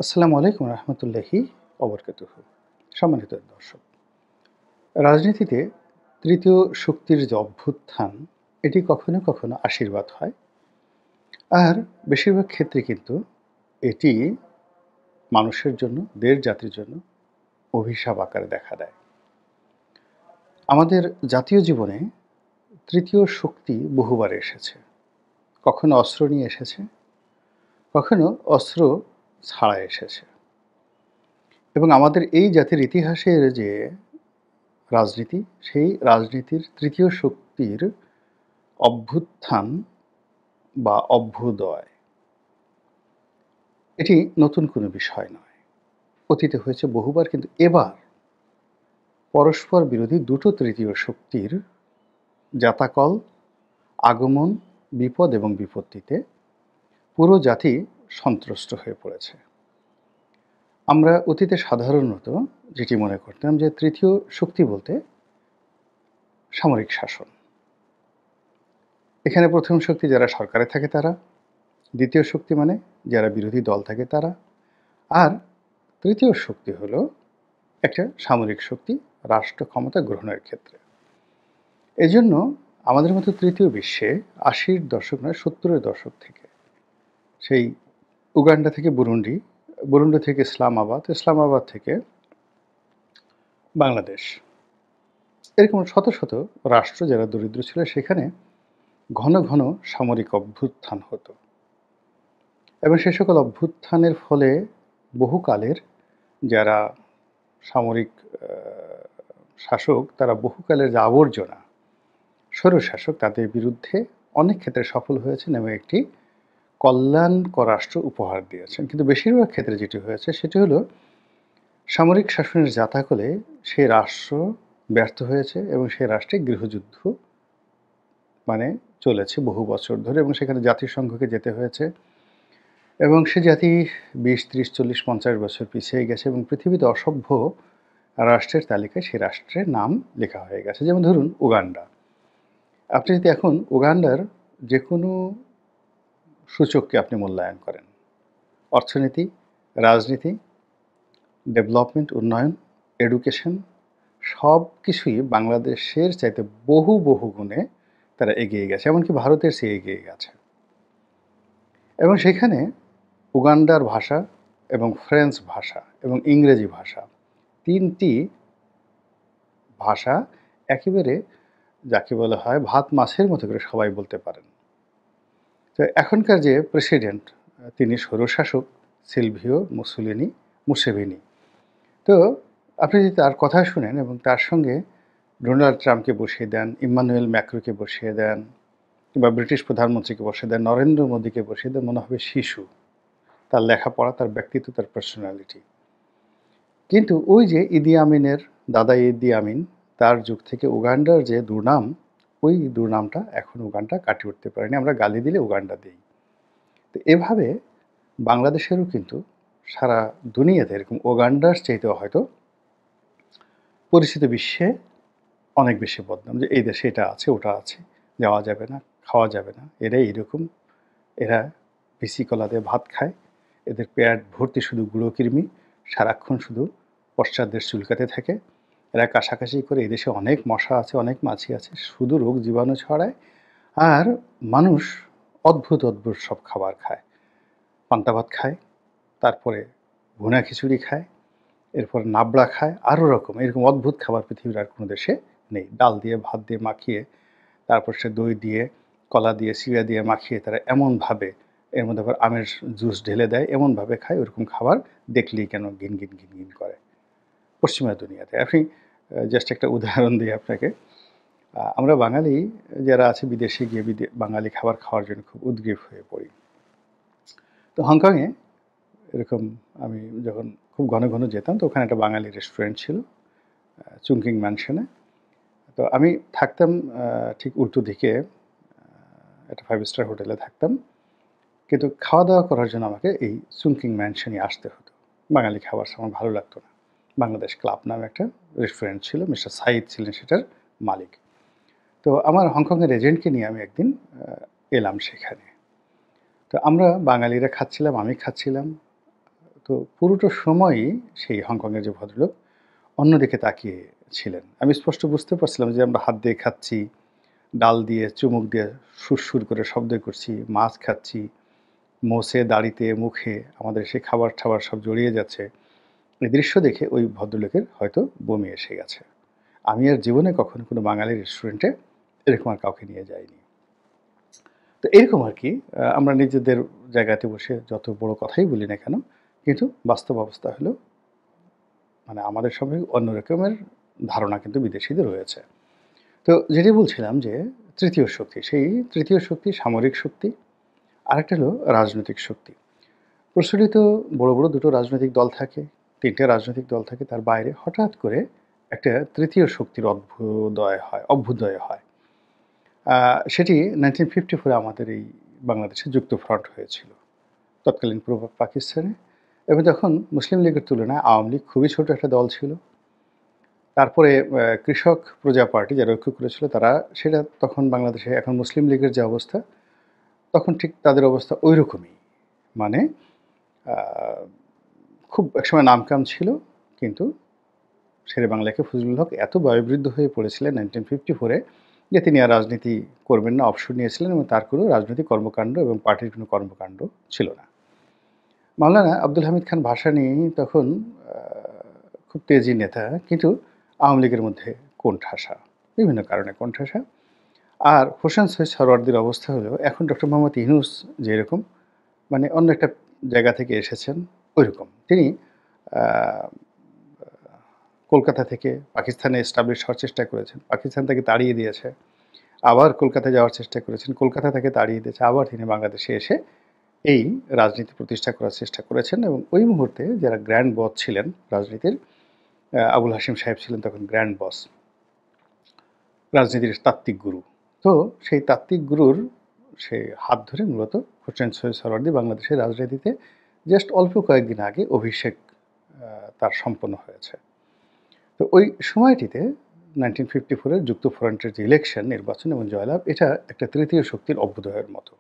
আসসালামু আলাইকুম রহমতুল্লাহি অবরকাতুহু। সম্মানিত দর্শক, রাজনীতিতে তৃতীয় শক্তির যে অভ্যুত্থান, এটি কখনো কখনো আশীর্বাদ হয়, আর বেশিরভাগ ক্ষেত্রে কিন্তু এটি মানুষের জন্য, দেশ জাতির জন্য অভিশাপ আকারে দেখা দেয়। আমাদের জাতীয় জীবনে তৃতীয় শক্তি বহুবার এসেছে। কখনো অস্ত্র নিয়ে এসেছে, কখনো অস্ত্র ছাড়া এসেছে। এবং আমাদের এই জাতির ইতিহাসের যে রাজনীতি, সেই রাজনীতির তৃতীয় শক্তির অভ্যুত্থান বা অভ্যুদয়, এটি নতুন কোনো বিষয় নয়। অতীতে হয়েছে বহুবার, কিন্তু এবার পরস্পর বিরোধী দুটো তৃতীয় শক্তির জাতাকল, আগমন, বিপদ এবং বিপত্তিতে পুরো জাতি সন্ত্রস্ত হয়ে পড়েছে। আমরা অতীতে সাধারণত যেটি মনে করতাম যে তৃতীয় শক্তি বলতে সামরিক শাসন। এখানে প্রথম শক্তি যারা সরকারে থাকে তারা, দ্বিতীয় শক্তি মানে যারা বিরোধী দল থাকে তারা, আর তৃতীয় শক্তি হলো একটা সামরিক শক্তি রাষ্ট্র ক্ষমতা গ্রহণের ক্ষেত্রে। এজন্য আমাদের মতো তৃতীয় বিশ্বে ৮০-র দশক নয় ৭০-এর দশক থেকে, সেই উগান্ডা থেকে বুরুন্ডি, বুরুন্ডি থেকে ইসলামাবাদ, ইসলামাবাদ থেকে বাংলাদেশ, এরকম শত শত রাষ্ট্র যারা দরিদ্র ছিল সেখানে ঘন ঘন সামরিক অভ্যুত্থান হতো। এবং সে সকল অভ্যুত্থানের ফলে বহুকালের যারা সামরিক শাসক, তারা বহুকালের যে আবর্জনা স্বৈরশাসক, তাদের বিরুদ্ধে অনেক ক্ষেত্রে সফল হয়েছেন এবং একটি কল্যাণকর রাষ্ট্র উপহার দিয়েছেন। কিন্তু বেশিরভাগ ক্ষেত্রে যেটি হয়েছে সেটি হলো সামরিক শাসনের জাতাকলে সেই রাষ্ট্র ব্যর্থ হয়েছে এবং সেই রাষ্ট্রে গৃহযুদ্ধ মানে চলেছে বহু বছর ধরে, এবং সেখানে জাতিসংঘকে যেতে হয়েছে এবং সে জাতি ২০, ৩০, ৪০, ৫০ বছর পিছিয়ে গেছে এবং পৃথিবীতে অসভ্য রাষ্ট্রের তালিকায় সেই রাষ্ট্রের নাম লেখা হয়ে গেছে। যেমন ধরুন উগান্ডা। আপনি যদি এখন উগান্ডার যে কোনো সূচককে আপনি মূল্যায়ন করেন, অর্থনীতি, রাজনীতি, ডেভেলপমেন্ট, উন্নয়ন, এডুকেশন, সব কিছুই বাংলাদেশের চাইতে বহু বহু গুণে তারা এগিয়ে গেছে, এমনকি ভারতের চেয়ে এগিয়ে গেছে। এবং সেখানে উগান্ডার ভাষা এবং ফ্রেঞ্চ ভাষা এবং ইংরেজি ভাষা, তিনটি ভাষা একেবারে যাকে বলা হয় ভাত মাছের মতো করে সবাই বলতে পারেন। তো এখনকার যে প্রেসিডেন্ট, তিনি স্বৈরশাসক সিলভিও মুসেভিনি। তো আপনি যদি তার কথা শুনেন এবং তার সঙ্গে ডোনাল্ড ট্রাম্পকে বসিয়ে দেন, ইম্মানুয়েল ম্যাক্রোকে বসিয়ে দেন, কিংবা ব্রিটিশ প্রধানমন্ত্রীকে বসিয়ে দেন, নরেন্দ্র মোদীকে বসিয়ে দেন, মনে হবে শিশু। তার লেখাপড়া, তার ব্যক্তিত্ব, তার পার্সোনালিটি। কিন্তু ওই যে ইদি আমিনের দাদা ইদি আমিন, তার যুগ থেকে উগান্ডার যে দুর্নাম, ওই দুর্নামটা এখন উগান্ডা কাটিয়ে উঠতে পারেনি। আমরা গালি দিলে উগান্ডা দিই। তো এভাবে বাংলাদেশেরও কিন্তু সারা দুনিয়াতে এরকম উগান্ডার চাইতেও হয়তো পরিচিত বিশ্বে অনেক বেশি বদনাম, যে এই দেশে এটা আছে, ওটা আছে, যাওয়া যাবে না, খাওয়া যাবে না, এরা এইরকম, এরা বিসি কলা দিয়ে ভাত খায়, এদের পেট ভর্তি শুধু গুঁড়োকৃমি, সারাক্ষণ শুধু পশ্চাৎদেশ চুলকাতে থাকে, এরা কাশাকাশি করে, এদেশে অনেক মশা আছে, অনেক মাছি আছে, শুধু রোগ জীবাণু ছড়ায়, আর মানুষ অদ্ভুত অদ্ভুত সব খাবার খায়, পান্তা ভাত খায়, তারপরে ভুনা খিচুড়ি খায়, এরপর নাবড়া খায়, আরও রকম এরকম অদ্ভুত খাবার পৃথিবীর আর কোনো দেশে নেই। ডাল দিয়ে ভাত দিয়ে মাখিয়ে, তারপর সে দই দিয়ে, কলা দিয়ে, চিড়া দিয়ে মাখিয়ে তারা এমনভাবে এর মধ্যে আবার আমের জুস ঢেলে দেয়, এমনভাবে খায়, ওরকম খাবার দেখলেই কেন ঘিন ঘিন ঘিন ঘিন করে পশ্চিমা দুনিয়াতে। আপনি জাস্ট একটা উদাহরণ দিই আপনাকে। আমরা বাঙালি যারা আছে বিদেশে গিয়ে বাঙালি খাবার খাওয়ার জন্য খুব উদগ্রীব হয়ে পড়ি। তো হংকংয়ে এরকম আমি যখন খুব ঘন ঘন যেতাম, তো ওখানে একটা বাঙালি রেস্টুরেন্ট ছিল, চুংকিং ম্যানশনে। তো আমি থাকতাম ঠিক উল্টো দিকে, একটা 5 স্টার হোটেলে থাকতাম, কিন্তু খাওয়া দাওয়া করার জন্য আমাকে এই চুংকিং ম্যানশনই আসতে হতো। বাঙালি খাবার আমার ভালো লাগতো না। বাংলাদেশ ক্লাব নামে একটা রেস্টুরেন্ট ছিল, মিস্টার সাইদ ছিলেন সেটার মালিক। তো আমার হংকংয়ের এজেন্টকে নিয়ে আমি একদিন এলাম সেখানে। তো আমরা বাঙালিরা খাচ্ছিলাম, আমি খাচ্ছিলাম। তো তো পুরোটা সময়ই সেই হংকংয়ের যে ভদ্রলোক অন্যদিকে তাকিয়ে ছিলেন। আমি স্পষ্ট বুঝতে পারছিলাম যে আমরা হাত দিয়ে খাচ্ছি, ডাল দিয়ে, চুমুক দিয়ে সুরসুর করে শব্দ করছি, মাছ খাচ্ছি, মোছে, দাড়িতে, মুখে আমাদের সেই খাবার-টাবার সব জড়িয়ে যাচ্ছে। এই দৃশ্য দেখে ওই ভদ্রলোকের হয়তো বমি এসে গেছে। আমি আর জীবনে কখনো কোনো বাঙালি রেস্টুরেন্টে এরকম আর কাউকে নিয়ে যাইনি। তো এরকম আরকি আমরা নিজেদের জায়গাতে বসে যত বড় কথাই বলি না কেন, কিন্তু বাস্তব অবস্থা হলো মানে আমাদের সম্পর্কে অন্য রকমের ধারণা কিন্তু বিদেশীদের রয়েছে। তো যেটি বলছিলাম যে তৃতীয় শক্তি, সেই তৃতীয় শক্তি সামরিক শক্তি, আরেকটা হলো রাজনৈতিক শক্তি। প্রচলিত বড়, বড় ২ টো রাজনৈতিক দল থাকে, ৩ টে রাজনৈতিক দল থাকে। তার বাইরে হঠাৎ করে একটা তৃতীয় শক্তির অভ্যুদয় হয়। আ সেটি 1954 এ আমাদের এই বাংলাদেশে যুক্তফ্রন্ট হয়েছিল। তৎকালীন পূর্ব পাকিস্তানে এবং তখন মুসলিম লীগের তুলনায় আওয়ামী লীগ খুবই ছোট একটা দল ছিল। তারপরে কৃষক প্রজা পার্টি যারা ঐক্য করেছিল তারা সেটা তখন বাংলাদেশে এখন মুসলিম লীগের যে অবস্থা, তখন ঠিক তাদের অবস্থা ঐরকমই। মানে আ খুব একসময় নামকাম ছিল কিন্তু শেরেবাংলা ফজলুল হক এত বয়োবৃদ্ধ হয়ে পড়েছিলেন 1954 যে তিনি আর রাজনীতি করবেন না, অবসর নিয়েছিলেন এবং তার কোনো রাজনৈতিক কর্মকাণ্ড এবং পার্টির কোনো কর্মকাণ্ড ছিল না। মাওলানা আব্দুল হামিদ খান ভাসানী তখন আ খুব তেজি নেতা কিন্তু আওয়ামী লীগের মধ্যে কোণঠাসা। বিভিন্ন কারণে কোণঠাসা। আর হোসেন সৈয়দ সরওয়ার্দীর অবস্থা হলো এখন ডক্টর মোহাম্মদ ইউনূস যেরকম মানে অন্য একটা জায়গা থেকে এসেছেন ঐরকম। তিনি আ কলকাতা থেকে পাকিস্তানে এস্টাবলিশ হওয়ার চেষ্টা করেছেন। পাকিস্তান তাকে তাড়িয়ে দিয়েছে। আবার কলকাতায় যাওয়ার চেষ্টা করেছেন। কলকাতা তাকে তাড়িয়ে দিয়েছে। আবার তিনি বাংলাদেশে এসে এই রাজনীতি প্রতিষ্ঠা করার চেষ্টা করেছেন এবং ওই মুহূর্তে যারা গ্র্যান্ড বস ছিলেন রাজনীতির, আবুল হাশিম সাহেব ছিলেন তখন গ্র্যান্ড বস, রাজনীতির তাত্ত্বিক গুরু। তো সেই তাত্ত্বিক গুরুর সেই হাত ধরে মূলত হোসেন সৈয়দ সোহরাওয়ার্দী বাংলাদেশের রাজনীতিতে জাস্ট অল্প কয়েকদিন আগে অভিষেক তার সম্পন্ন হয়েছে। তো ওই সময়টিতে 1954 এর যুক্তফ্রন্টের যে ইলেকশন, নির্বাচন এবং জয়লাভ এটা একটা তৃতীয় শক্তির অভ্যুদয়ের মতো।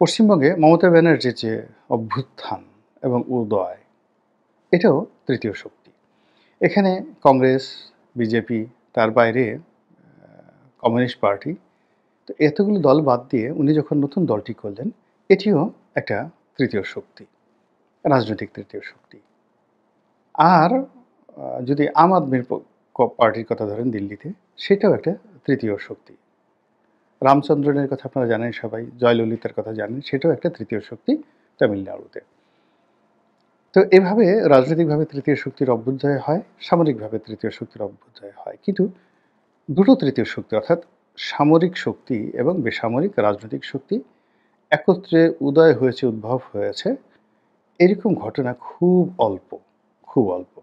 পশ্চিমবঙ্গে মমতা ব্যানার্জির যে অভ্যুত্থান এবং উদয়, এটাও তৃতীয় শক্তি। এখানে কংগ্রেস, বিজেপি, তার বাইরে কমিউনিস্ট পার্টি, তো এতগুলো দল বাদ দিয়ে উনি যখন নতুন দলটি করলেন, এটিও একটা তৃতীয় শক্তি, রাজনৈতিক তৃতীয় শক্তি। আর যদি আম আদমির পার্টির কথা ধরেন দিল্লিতে, সেটাও একটা তৃতীয় শক্তি। রামচন্দ্রনের কথা আপনারা জানেন সবাই, জয়ললিতার কথা জানেন, সেটাও একটা তৃতীয় শক্তি তামিলনাড়ুতে। তো এভাবে রাজনৈতিকভাবে তৃতীয় শক্তির অভ্যুদয় হয়, সামরিকভাবে তৃতীয় শক্তির অভ্যুদয় হয়। কিন্তু দুটো তৃতীয় শক্তি অর্থাৎ সামরিক শক্তি এবং বেসামরিক রাজনৈতিক শক্তি একত্রে উদয় হয়েছে, উদ্ভব হয়েছে, এরকম ঘটনা খুব অল্প, খুব অল্প।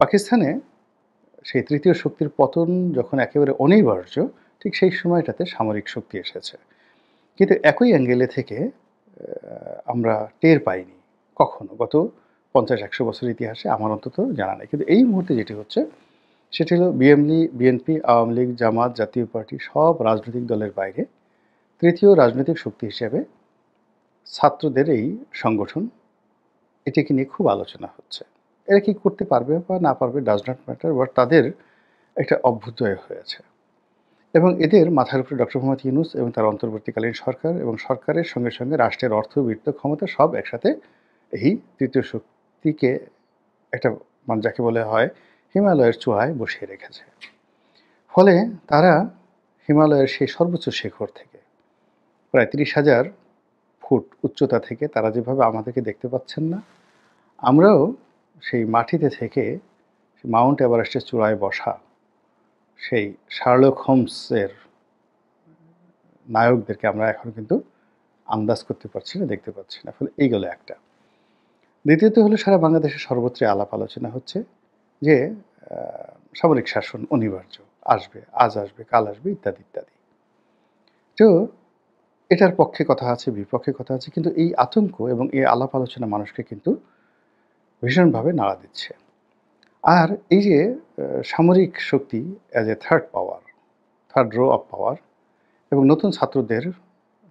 পাকিস্তানে সেই তৃতীয় শক্তির পতন যখন একেবারে অনিবার্য, ঠিক সেই সময়টাতে সামরিক শক্তি এসেছে। কিন্তু একই অ্যাঙ্গেলে থেকে আমরা টের পাইনি কখনো। গত ৫০-১০০ বছরের ইতিহাসে আমার অন্তত জানা নেই। কিন্তু এই মুহূর্তে যেটি হচ্ছে, সেটি হলো বিএনপি, আওয়ামী লীগ, জামাত, জাতীয় পার্টি সব রাজনৈতিক দলের বাইরে তৃতীয় রাজনৈতিক শক্তি হিসেবে ছাত্রদের এই সংগঠন, এটিকে নিয়ে খুব আলোচনা হচ্ছে। এরা কি করতে পারবে বা না পারবে ডাজ নট ম্যাটার, বাট তাদের একটা অভ্যুদয় হয়েছে। এবং এদের মাথার উপরে ডক্টর মোহাম্মদ ইউনূস এবং তার অন্তর্বর্তীকালীন সরকার এবং সরকারের সঙ্গে, সঙ্গে রাষ্ট্রের অর্থ, বিত্ত, ক্ষমতা সব একসাথে এই তৃতীয় শক্তিকে একটা মানে যাকে বলা হয় হিমালয়ের চূড়ায় বসিয়ে রেখেছে। ফলে তারা হিমালয়ের সেই সর্বোচ্চ শিখর থেকে প্রায় ৩০,০০০ ফুট উচ্চতা থেকে তারা যেভাবে আমাদেরকে দেখতে পাচ্ছেন না, আমরাও সেই মাটিতে থেকে মাউন্ট এভারেস্টের চূড়ায় বসা সেই শার্লক হোমসের নায়কদেরকে আমরা এখন কিন্তু আন্দাজ করতে পারছি না, দেখতে পাচ্ছি না। ফলে এই গেল একটা। দ্বিতীয়ত হলো সারা বাংলাদেশে সর্বত্রই আলাপ আলোচনা হচ্ছে যে সামরিক শাসন অনিবার্য, আসবে, আজ আসবে, কাল আসবে ইত্যাদি, ইত্যাদি। তো এটার পক্ষে কথা আছে, বিপক্ষে কথা আছে। কিন্তু এই আতঙ্ক এবং এই আলাপ আলোচনা মানুষকে কিন্তু ভীষণভাবে নাড়া দিচ্ছে। আর এই যে সামরিক শক্তি as a third power, third row of power এবং নতুন ছাত্রদের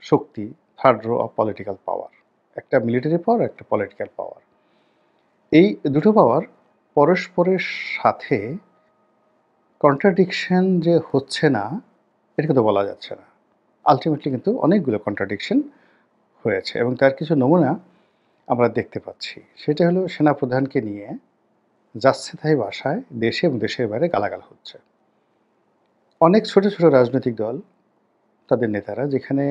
শক্তি third row of political power একটা মিলিটারি পাওয়ার, একটা পলিটিক্যাল পাওয়ার। এই দুটো পাওয়ার পরস্পরের সাথে কন্ট্রাডিকশন যে হচ্ছে না, এটা কিন্তু বলা যাচ্ছে না। আল্টিমেটলি কিন্তু অনেকগুলো কন্ট্রাডিকশন হয়েছে এবং তার কিছু নমুনা আমরা দেখতে পাচ্ছি। সেটা হলো সেনাপ্রধানকে নিয়ে যাচ্ছে তাই ভাষায় দেশে এবং দেশের বাইরে গালাগাল হচ্ছে। অনেক ছোট, ছোট রাজনৈতিক দল, তাদের নেতারা যেখানে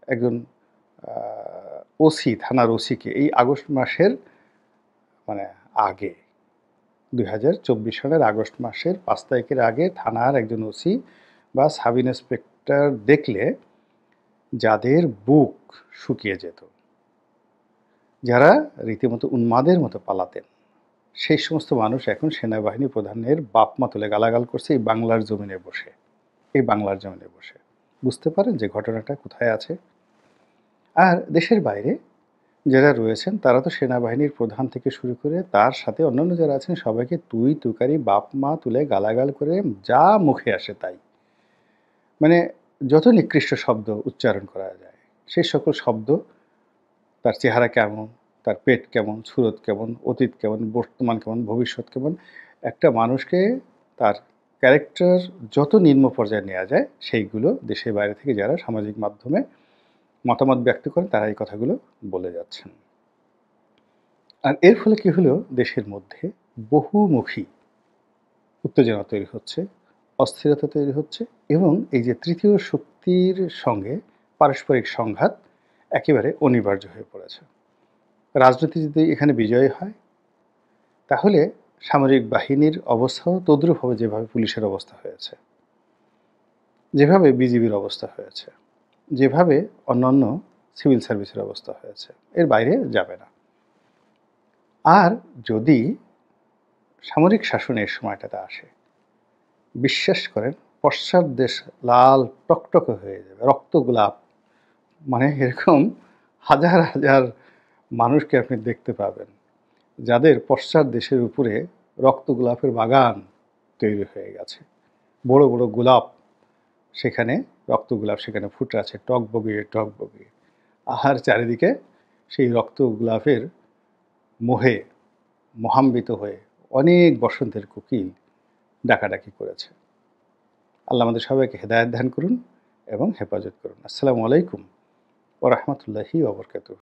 একজন আ ওসি, থানার ওসিকে এই আগস্ট মাসের মানে আগে ২০২৪ সালের আগস্ট মাসের ৫ তারিখের আগে থানার একজন ওসি বা সাব ইন্সপেক্টর দেখলে যাদের বুক শুকিয়ে যেত, যারা রীতিমতো উন্মাদের মতো পালাতেন, সেই সমস্ত মানুষ এখন সেনাবাহিনী প্রধানের বাপ-মা তুলে গালাগাল করছে এই বাংলার জমিনে বসে। এই বাংলার জমিনে বসে। বুঝতে পারেন যে ঘটনাটা কোথায় আছে? আর দেশের বাইরে যারা রয়েছেন তারা তো সেনাবাহিনীর প্রধান থেকে শুরু করে তার সাথে অন্যান্য যারা আছেন সবাইকে তুই তুকারি বাপ-মা তুলে গালাগাল করে যা মুখে আসে তাই। মানে যত নিকৃষ্ট শব্দ উচ্চারণ করা যায়, সেই সকল শব্দ, তার চেহারা কেমন, তার পেট কেমন, সুরত কেমন, অতীত কেমন, বর্তমান কেমন, ভবিষ্যৎ কেমন, একটা মানুষকে তার ক্যারেক্টার যত নিম্ন পর্যায়ে নেওয়া যায় সেইগুলো দেশের বাইরে থেকে যারা সামাজিক মাধ্যমে মতামত ব্যক্ত করেন তারা এই কথাগুলো বলে যাচ্ছেন। আর এর ফলে কি হলো, দেশের মধ্যে বহুমুখী উত্তেজনা তৈরি হচ্ছে, অস্থিরতা তৈরি হচ্ছে এবং এই যে তৃতীয় শক্তির সঙ্গে পারস্পরিক সংঘাত একেবারে অনিবার্য হয়ে পড়েছে। রাজনীতি যদি এখানে বিজয়ী হয় তাহলে সামরিক বাহিনীর অবস্থাও তদ্রূপ হবে যেভাবে পুলিশের অবস্থা হয়েছে, যেভাবে বিজিবির অবস্থা হয়েছে, যেভাবে অন্যান্য সিভিল সার্ভিসের অবস্থা হয়েছে। এর বাইরে যাবে না। আর যদি সামরিক শাসনের সময়টাতে আসে, বিশ্বাস করেন পশ্চাৎ দেশ লাল টকটকে হয়ে যাবে, রক্ত গোলাপ, মানে এরকম হাজার হাজার মানুষকে আপনি দেখতে পাবেন যাদের পশ্চাৎ দেশের উপরে রক্ত গোলাপের বাগান তৈরি হয়ে গেছে। বড় বড় গোলাপ, সেখানে রক্ত গোলাপ সেখানে ফুটে আছে টকবগিয়ে টকবগিয়ে। আর চারিদিকে সেই রক্ত গোলাপের মোহে মোহাম্বিত হয়ে অনেক বসন্তের কোকিল ডাকাডাকি করেছে। আল্লাহ আমাদের সবাইকে হেদায়েত দান করুন এবং হেফাজত করুন। আসসালামু আলাইকুম ওয়া রাহমাতুল্লাহি ওয়া বারাকাতুহু।